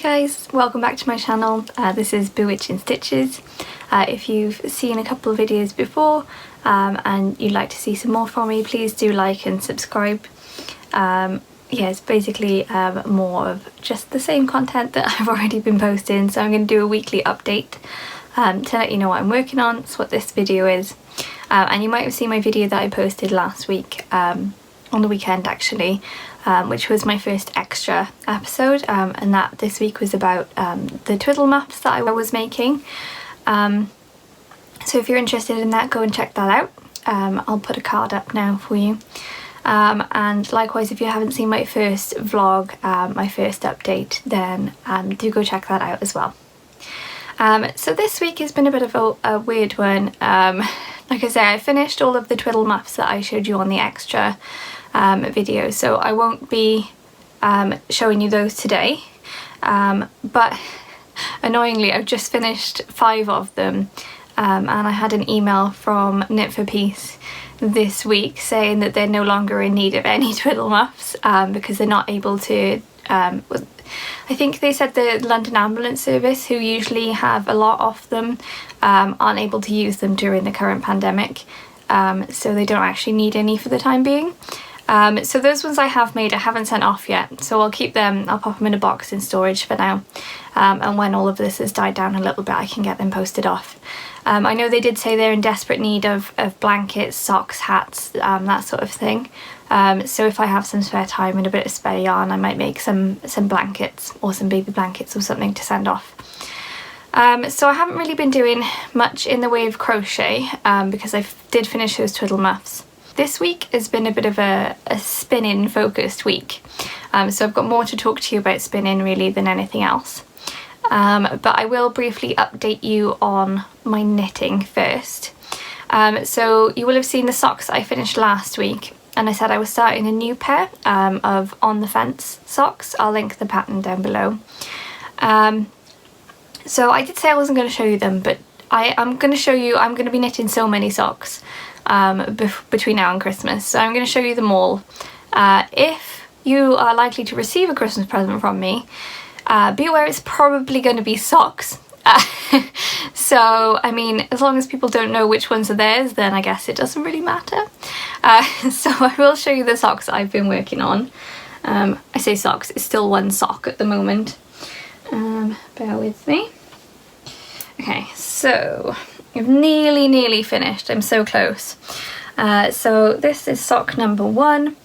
guys, welcome back to my channel. This is Bewitching Stitches. If you've seen a couple of videos before and you'd like to see some more from me, please do like and subscribe. Yeah, it's basically more of just the same content that I've already been posting, so I'm going to do a weekly update to let you know what I'm working on. That's what this video is. And you might have seen my video that I posted last week, on the weekend actually, which was my first extra episode, and that this week was about the twiddle maps that I was making. So if you're interested in that, go and check that out. I'll put a card up now for you. And likewise, if you haven't seen my first vlog, my first update, then do go check that out as well. So this week has been a bit of a weird one. Like I say, I finished all of the twiddle maps that I showed you on the extra video, so I won't be showing you those today, but annoyingly I've just finished 5 of them, and I had an email from Knit for Peace this week saying that they're no longer in need of any twiddle maps because they're not able to, I think they said the London Ambulance Service, who usually have a lot of them, aren't able to use them during the current pandemic, so they don't actually need any for the time being. So those ones I have made, I haven't sent off yet, so I'll keep them, I'll pop them in a box in storage for now, and when all of this has died down a little bit I can get them posted off. I know they did say they're in desperate need of blankets, socks, hats, that sort of thing, so if I have some spare time and a bit of spare yarn I might make some blankets or some baby blankets or something to send off. So I haven't really been doing much in the way of crochet because I did finish those twiddle muffs. This week has been a bit of a spinning focused week, so I've got more to talk to you about spinning really than anything else, but I will briefly update you on my knitting first. So you will have seen the socks I finished last week, and I said I was starting a new pair of On the Fence socks. I'll link the pattern down below. So I did say I wasn't going to show you them, but I'm going to show you, I'm going to be knitting so many socks between now and Christmas, so I'm going to show you them all. If you are likely to receive a Christmas present from me, be aware it's probably going to be socks. So I mean, as long as people don't know which ones are theirs, then I guess it doesn't really matter. So I will show you the socks I've been working on. I say socks, it's still one sock at the moment. Bear with me. Okay, so I've nearly finished. I'm so close. So this is sock number 1.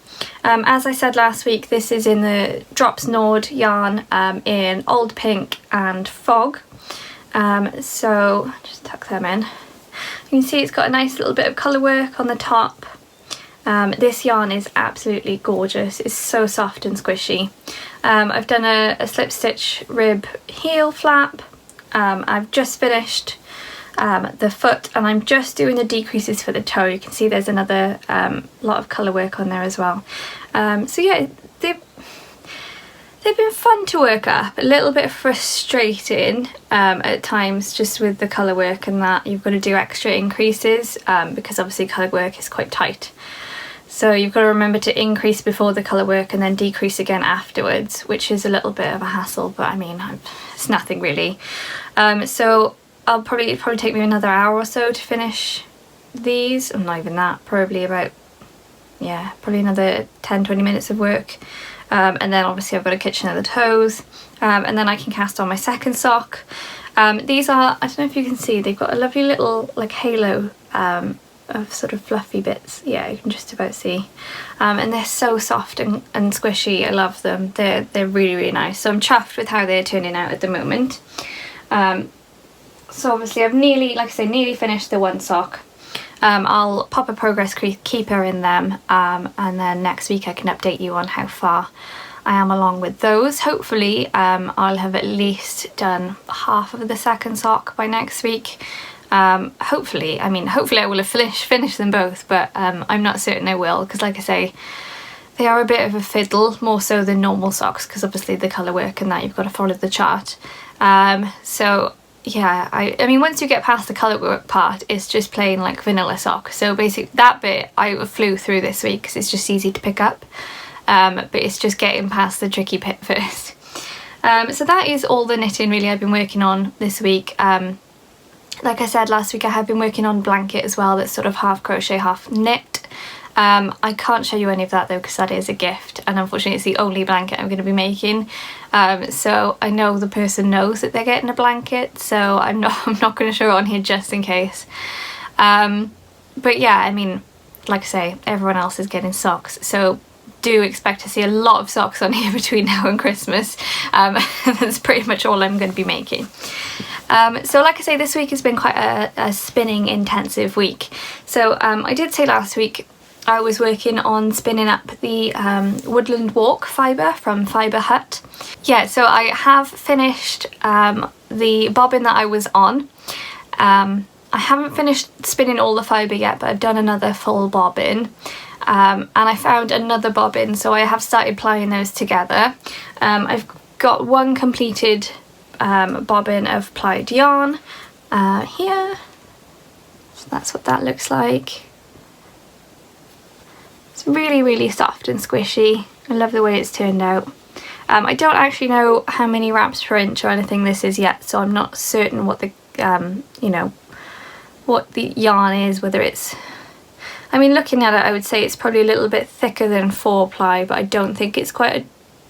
As I said last week, this is in the Drops Nord yarn in Old Pink and Fog. So just tuck them in. You can see it's got a nice little bit of colour work on the top. This yarn is absolutely gorgeous. It's so soft and squishy. I've done a slip stitch rib heel flap. I've just finished the foot, and I'm just doing the decreases for the toe. You can see there's another lot of colour work on there as well. So yeah, they've been fun to work up, a little bit frustrating at times just with the colour work and that you've got to do extra increases because obviously colour work is quite tight. So you've got to remember to increase before the colour work and then decrease again afterwards, which is a little bit of a hassle, but I mean, it's nothing really. So I'll probably take me another hour or so to finish these. Not even that, probably about, yeah, probably another 10-20 minutes of work. And then obviously I've got a kitchen at the toes, and then I can cast on my second sock. These are, I don't know if you can see, they've got a lovely little like halo of sort of fluffy bits. Yeah, you can just about see. And they're so soft and squishy. I love them. They're really nice. So I'm chuffed with how they're turning out at the moment. So obviously I've nearly, like I say, nearly finished the one sock. I'll pop a progress keeper in them, and then next week I can update you on how far I am along with those. Hopefully I'll have at least done half of the second sock by next week. Hopefully I will have finished them both, but I'm not certain I will, because like I say, they are a bit of a fiddle, more so than normal socks, because obviously the colour work and that you've got to follow the chart. So yeah, I mean once you get past the colour work part, it's just plain like vanilla sock. So basically that bit I flew through this week because it's just easy to pick up, but it's just getting past the tricky bit first. So that is all the knitting really I've been working on this week. Like I said last week, I have been working on a blanket as well that's sort of half crochet, half knit. I can't show you any of that though because that is a gift, and unfortunately it's the only blanket I'm going to be making. So I know the person knows that they're getting a blanket, so I'm not going to show it on here just in case. But yeah, I mean, like I say, everyone else is getting socks, so do expect to see a lot of socks on here between now and Christmas. That's pretty much all I'm going to be making. So like I say, this week has been quite a spinning intensive week. So I did say last week I was working on spinning up the Woodland Walk fibre from Fibre Hut. Yeah, so I have finished the bobbin that I was on. I haven't finished spinning all the fibre yet, but I've done another full bobbin. And I found another bobbin, so I have started plying those together. I've got one completed bobbin of plied yarn here. So that's what that looks like. It's really, really soft and squishy. I love the way it's turned out. I don't actually know how many wraps per inch or anything this is yet, so I'm not certain what the you know, what the yarn is, whether it's, I mean, looking at it I would say it's probably a little bit thicker than 4 ply, but I don't think it's quite a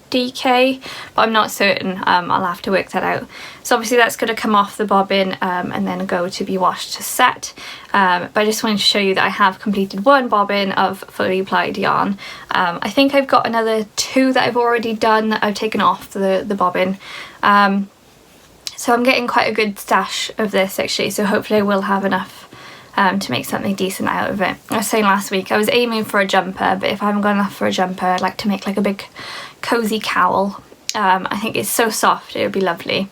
DK, but I'm not certain. I'll have to work that out. So obviously that's going to come off the bobbin and then go to be washed to set, but I just wanted to show you that I have completed one bobbin of fully plied yarn. I think I've got another 2 that I've already done that I've taken off the bobbin, so I'm getting quite a good stash of this actually, so hopefully I will have enough to make something decent out of it. I was saying last week I was aiming for a jumper, but if I haven't got enough for a jumper I'd like to make like a big cozy cowl. I think it's so soft, it would be lovely.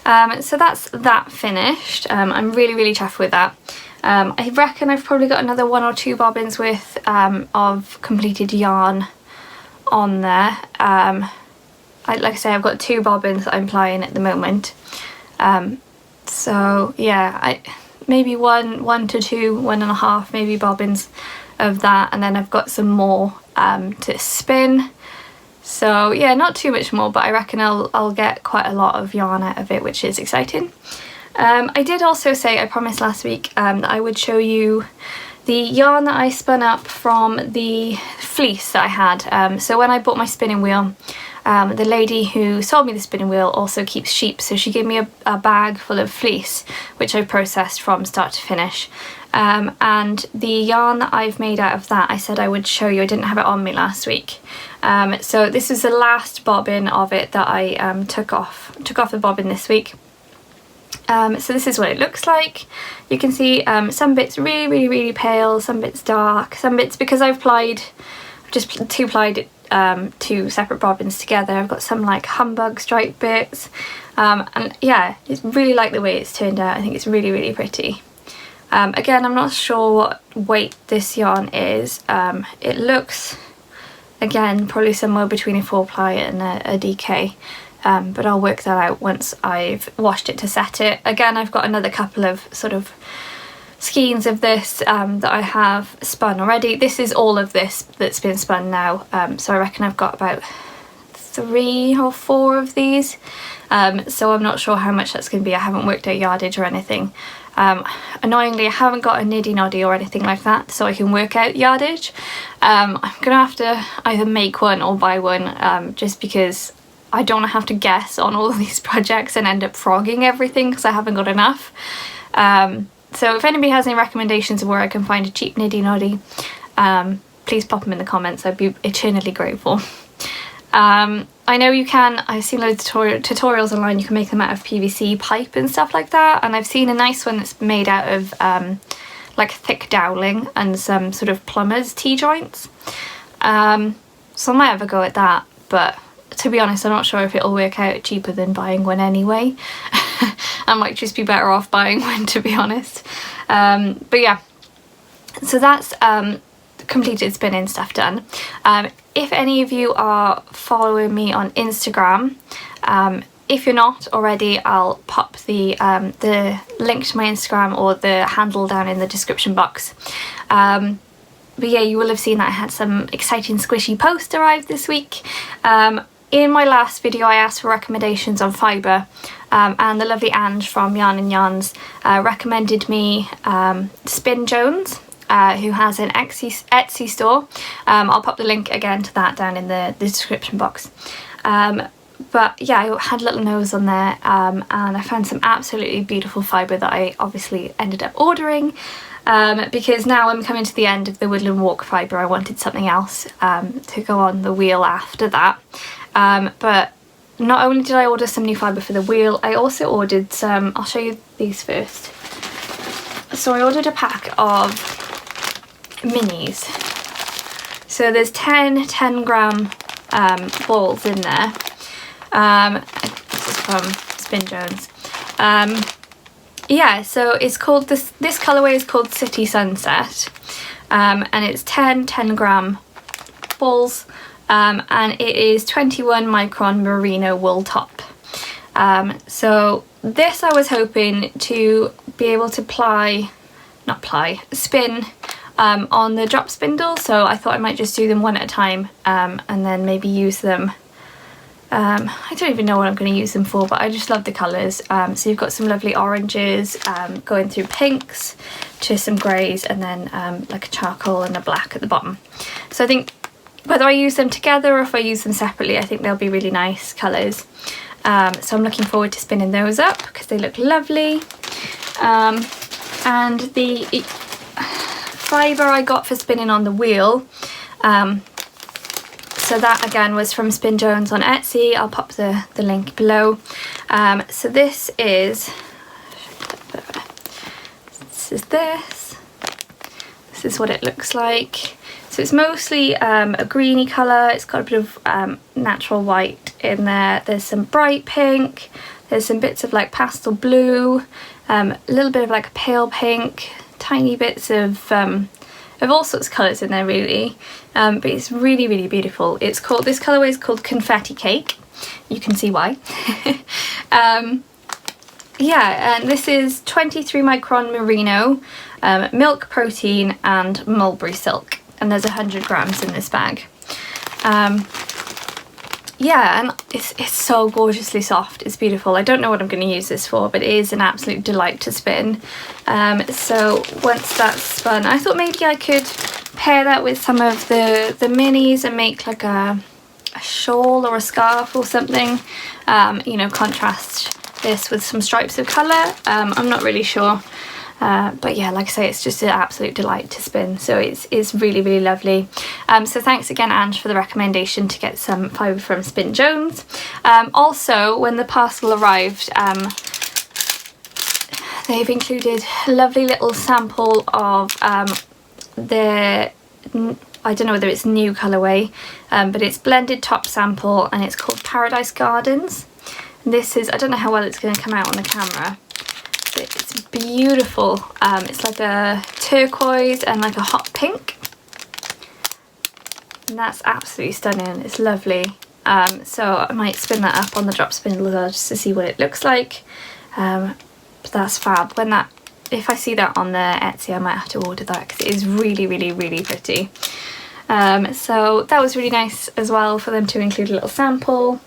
So that's that finished. I'm really, really chuffed with that. I reckon I've probably got another 1 or 2 bobbins worth of completed yarn on there. Like I say, I've got 2 bobbins that I'm plying at the moment. So yeah, maybe 1 to 2, 1.5 maybe bobbins of that, and then I've got some more to spin. So yeah, not too much more, but I reckon I'll get quite a lot of yarn out of it, which is exciting. I did also say, I promised last week, that I would show you the yarn that I spun up from the fleece that I had. So when I bought my spinning wheel, the lady who sold me the spinning wheel also keeps sheep, so she gave me a bag full of fleece, which I processed from start to finish. And the yarn that I've made out of that, I said I would show you. I didn't have it on me last week. So this is the last bobbin of it that I took off the bobbin this week. So this is what it looks like. You can see some bits really, really, really pale, some bits dark, some bits, because I've just two-plied 2 separate bobbins together, I've got some like humbug stripe bits, and yeah, it's really like the way it's turned out. I think it's really, really pretty. Again, I'm not sure what weight this yarn is. It looks, again, probably somewhere between a 4 ply and a DK, but I'll work that out once I've washed it to set it. Again, I've got another couple of sort of skeins of this that I have spun already. This is all of this that's been spun now, so I reckon I've got about 3 or 4 of these, so I'm not sure how much that's going to be. I haven't worked out yardage or anything. Annoyingly, I haven't got a niddy noddy or anything like that, so I can work out yardage. I'm gonna have to either make one or buy one, just because I don't have to guess on all of these projects and end up frogging everything because I haven't got enough. So if anybody has any recommendations of where I can find a cheap niddy noddy, please pop them in the comments. I'd be eternally grateful. I know you can, I've seen loads of tutorials online, you can make them out of PVC pipe and stuff like that, and I've seen a nice one that's made out of like thick doweling and some sort of plumber's T-joints. So I might have a go at that, but to be honest I'm not sure if it'll work out cheaper than buying one anyway. I might just be better off buying one, to be honest. But yeah, so that's completed spinning stuff done. If any of you are following me on Instagram, if you're not already, I'll pop the link to my Instagram or the handle down in the description box. But yeah, you will have seen that I had some exciting squishy posts arrive this week. in my last video I asked for recommendations on fibre, and the lovely Ange from Yarn and Yarns recommended me Spin Jones, who has an Etsy store. I'll pop the link again to that down in the description box. But yeah, I had a little nose on there, and I found some absolutely beautiful fibre that I obviously ended up ordering, because now I'm coming to the end of the Woodland Walk fibre. I wanted something else to go on the wheel after that. But not only did I order some new fibre for the wheel, I also ordered some, I'll show you these first. So I ordered a pack of minis. So there's 10 gram balls in there. This is from Spin Jones. Yeah, so it's called, this colourway is called City Sunset, and it's 10 gram balls, and it is 21 micron merino wool top. So this I was hoping to be able to spin on the drop spindle, so I thought I might just do them one at a time, and then maybe use them. I don't even know what I'm going to use them for, but I just love the colours. So you've got some lovely oranges, going through pinks to some greys, and then like a charcoal and a black at the bottom. So I think whether I use them together or if I use them separately, I think they'll be really nice colours. So I'm looking forward to spinning those up because they look lovely. And the fibre I got for spinning on the wheel, so that again was from Spin Jones on Etsy. I'll pop the link below. So this is what it looks like. So it's mostly a greeny colour. It's got a bit of natural white in there. There's some bright pink. There's some bits of like pastel blue, a little bit of like a pale pink, tiny bits of all sorts of colours in there really, but it's really, really beautiful. It's called, this colourway is called Confetti Cake. You can see why. Yeah, and this is 23 micron merino, milk protein and mulberry silk, and there's 100 grams in this bag. Yeah, and it's so gorgeously soft. It's beautiful. I don't know what I'm going to use this for, but it is an absolute delight to spin. So once that's spun, I thought maybe I could pair that with some of the minis and make like a shawl or a scarf or something. You know, contrast this with some stripes of colour. I'm not really sure. But yeah, like I say, it's just an absolute delight to spin, so it's really, really lovely. So thanks again, Ange, for the recommendation to get some fibre from Spin Jones. Also, when the parcel arrived, they've included a lovely little sample of their, I don't know whether it's new colourway, but it's blended top sample, and it's called Paradise Gardens. And this is, I don't know how well it's going to come out on the camera. It's beautiful. It's like a turquoise and like a hot pink, and that's absolutely stunning. It's lovely. So I might spin that up on the drop spindle as well just to see what it looks like. But that's fab. If I see that on the Etsy, I might have to order that because it is really, really, really pretty. So that was really nice as well for them to include a little sample.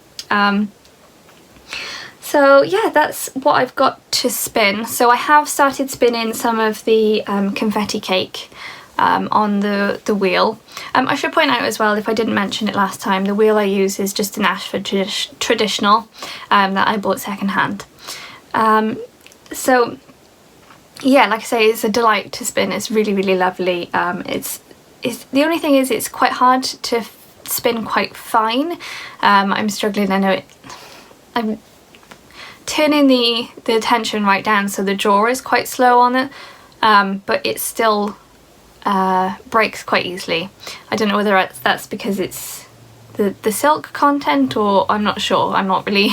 So yeah, that's what I've got to spin. So I have started spinning some of the confetti cake on the wheel. I should point out as well, if I didn't mention it last time, the wheel I use is just an Ashford Traditional that I bought secondhand. So yeah, like I say, it's a delight to spin. It's really, really lovely. It's the only thing is it's quite hard to spin quite fine. I'm struggling. I know I'm turning the tension right down, so the draw is quite slow on it, but it still breaks quite easily. I don't know whether that's because it's the silk content, or I'm not sure. I'm not really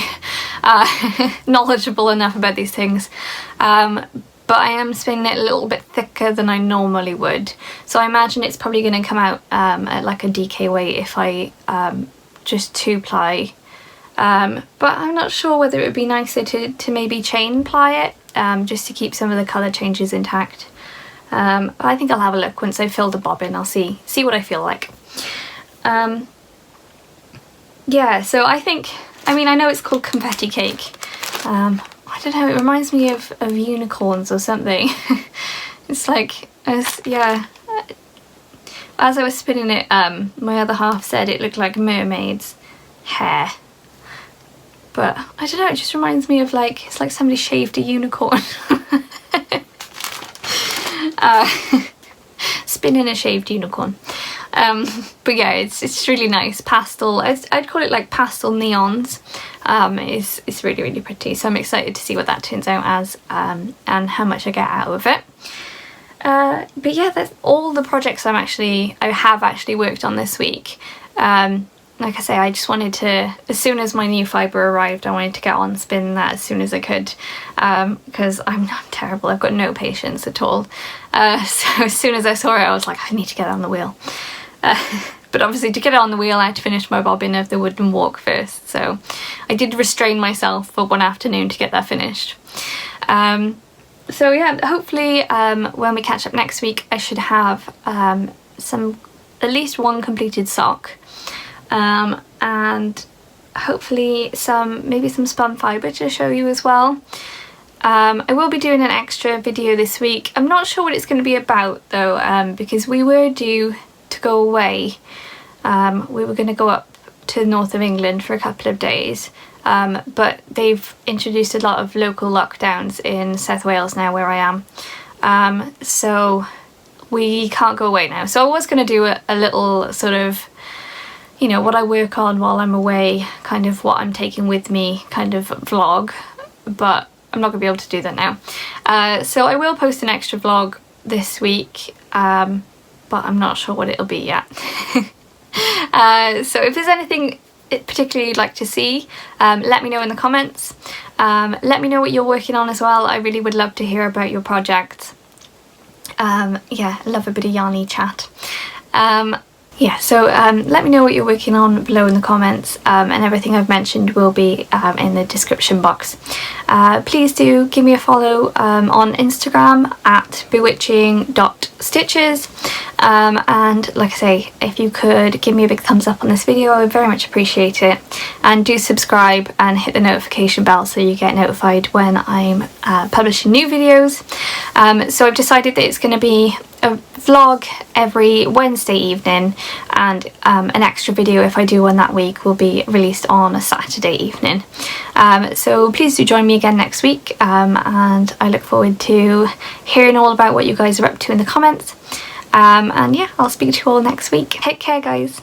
knowledgeable enough about these things, but I am spinning it a little bit thicker than I normally would, so I imagine it's probably going to come out at like a DK weight if I just 2-ply. But I'm not sure whether it would be nicer to maybe chain ply it, just to keep some of the colour changes intact. I think I'll have a look once I've filled the bobbin. I'll see what I feel like. yeah, so I think, I mean, I know it's called confetti cake. I don't know, it reminds me of unicorns or something. It's like, yeah. As I was spinning it, my other half said it looked like mermaid's hair. But I don't know, it just reminds me of like, it's like somebody shaved a unicorn. Spinning a shaved unicorn. But yeah, it's really nice. Pastel, I'd call it like pastel neons. It's really, really pretty. So I'm excited to see what that turns out as, and how much I get out of it. But yeah, that's all the projects I have actually worked on this week. Like I say, I just wanted to, as soon as my new fibre arrived, I wanted to get on spinning that as soon as I could, because I'm terrible, I've got no patience at all. So as soon as I saw it, I was like, I need to get on the wheel. But obviously to get it on the wheel, I had to finish my bobbin of the wooden walk first, so I did restrain myself for one afternoon to get that finished. So yeah, hopefully when we catch up next week, I should have at least one completed sock, and hopefully maybe some spun fibre to show you as well. I will be doing an extra video this week. I'm not sure what it's going to be about though, because we were due to go away. We were going to go up to the north of England for a couple of days. But they've introduced a lot of local lockdowns in South Wales now where I am, so we can't go away now. So I was going to do a little sort of, you know, what I work on while I'm away, kind of what I'm taking with me kind of vlog, but I'm not going to be able to do that now. So I will post an extra vlog this week, but I'm not sure what it'll be yet. So if there's anything particularly you'd like to see, let me know in the comments. Let me know what you're working on as well. I really would love to hear about your projects. Yeah, I love a bit of yarny chat. Yeah, so let me know what you're working on below in the comments, and everything I've mentioned will be in the description box. Please do give me a follow on Instagram at bewitching.stitches, and like I say, if you could give me a big thumbs up on this video, I would very much appreciate it, and do subscribe and hit the notification bell so you get notified when I'm publishing new videos. So I've decided that it's going to be a vlog every Wednesday evening, and an extra video, if I do one that week, will be released on a Saturday evening. So please do join me again next week, and I look forward to hearing all about what you guys are up to in the comments. And yeah, I'll speak to you all next week. Take care, guys.